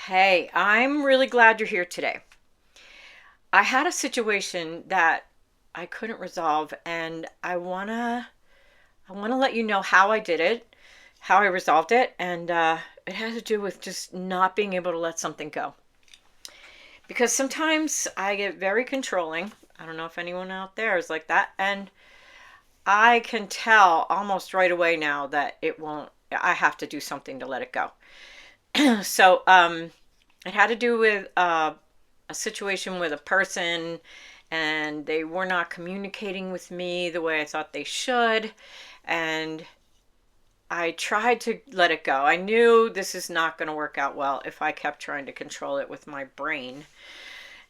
Hey, I'm really glad you're here today. I had a situation that I couldn't resolve and I want to let you know how I did it, how I resolved it, and it had to do with just not being able to let something go. Because sometimes I get very controlling. I don't know if anyone out there is like that, and I can tell almost right away now that it won't I have to do something to let it go. So it had to do with a situation with a person, and they were not communicating with me the way I thought they should. And I tried to let it go. I knew this is not going to work out well if I kept trying to control it with my brain.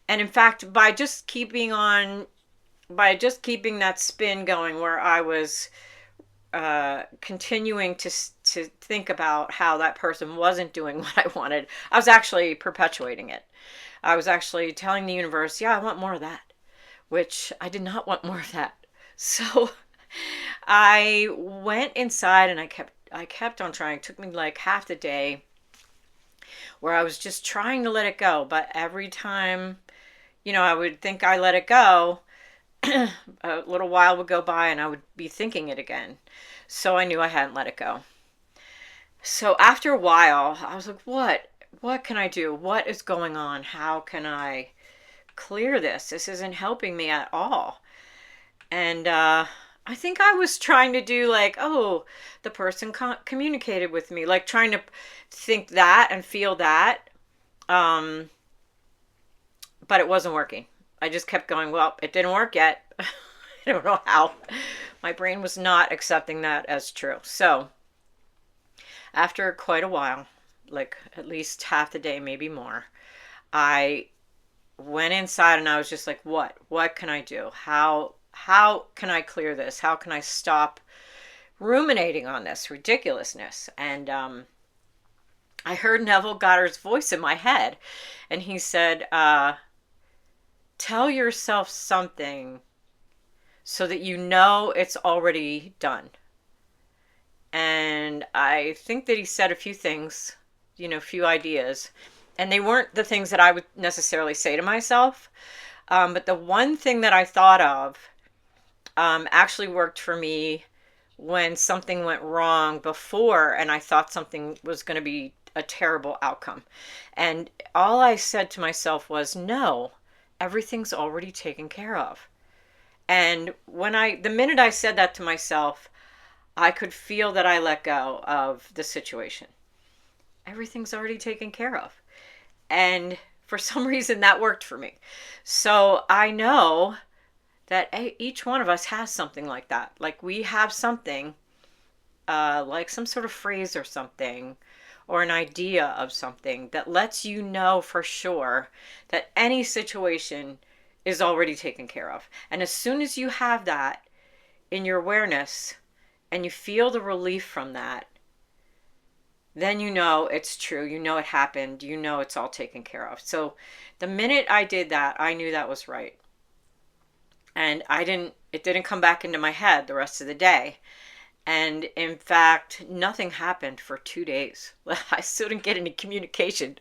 And in fact, by just keeping that spin going where I was continuing to think about how that person wasn't doing what I wanted, I was actually perpetuating it. I was actually telling the universe, yeah, I want more of that, which I did not want more of that. So I went inside and I kept on trying. It took me like half the day where I was just trying to let it go, but every time, I would think I let it go, a little while would go by and I would be thinking it again. So I knew I hadn't let it go. So after a while, I was like, what? What can I do? What is going on? How can I clear this? This isn't helping me at all. And I think I was trying to do like, oh, the person communicated with me, like trying to think that and feel that. Um, but it wasn't working. I just kept going, well, it didn't work yet. I don't know how. My brain was not accepting that as true. So after quite a while, like at least half the day, maybe more, I went inside and I was just like, what can I do? How can I clear this? How can I stop ruminating on this ridiculousness? And I heard Neville Goddard's voice in my head, and he said, tell yourself something so that you know it's already done. And I think that he said a few things, a few ideas, and they weren't the things that I would necessarily say to myself. But the one thing that I thought of actually worked for me when something went wrong before and I thought something was going to be a terrible outcome. And all I said to myself was, no, everything's already taken care of. And the minute I said that to myself, I could feel that I let go of the situation. Everything's already taken care of. And for some reason that worked for me. So I know that each one of us has something like that. Like we have something, like some sort of phrase or something, or an idea of something that lets you know for sure that any situation is already taken care of. And as soon as you have that in your awareness and you feel the relief from that, then you know it's true. You know it happened. You know it's all taken care of. So the minute I did that, I knew that was right. And it didn't come back into my head the rest of the day. And in fact, nothing happened for 2 days. I still didn't get any communication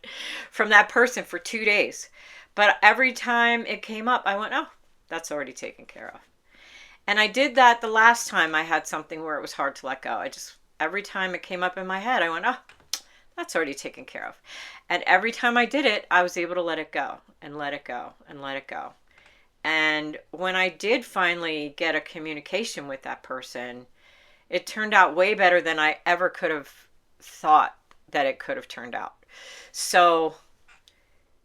from that person for 2 days. But every time it came up, I went, oh, that's already taken care of. And I did that the last time I had something where it was hard to let go. Every time it came up in my head, I went, oh, that's already taken care of. And every time I did it, I was able to let it go and let it go and let it go. And when I did finally get a communication with that person, it turned out way better than I ever could have thought that it could have turned out. So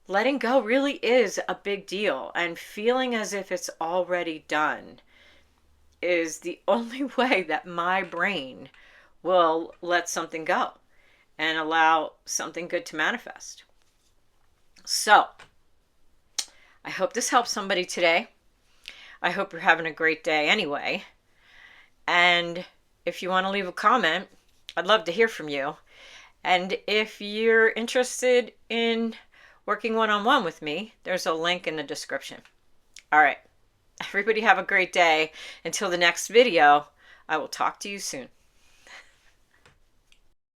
letting go really is a big deal, and feeling as if it's already done is the only way that my brain will let something go and allow something good to manifest. So I hope this helps somebody today. I hope you're having a great day anyway. And if you want to leave a comment, I'd love to hear from you. And if you're interested in working one-on-one with me, there's a link in the description. All right. Everybody have a great day. Until the next video, I will talk to you soon.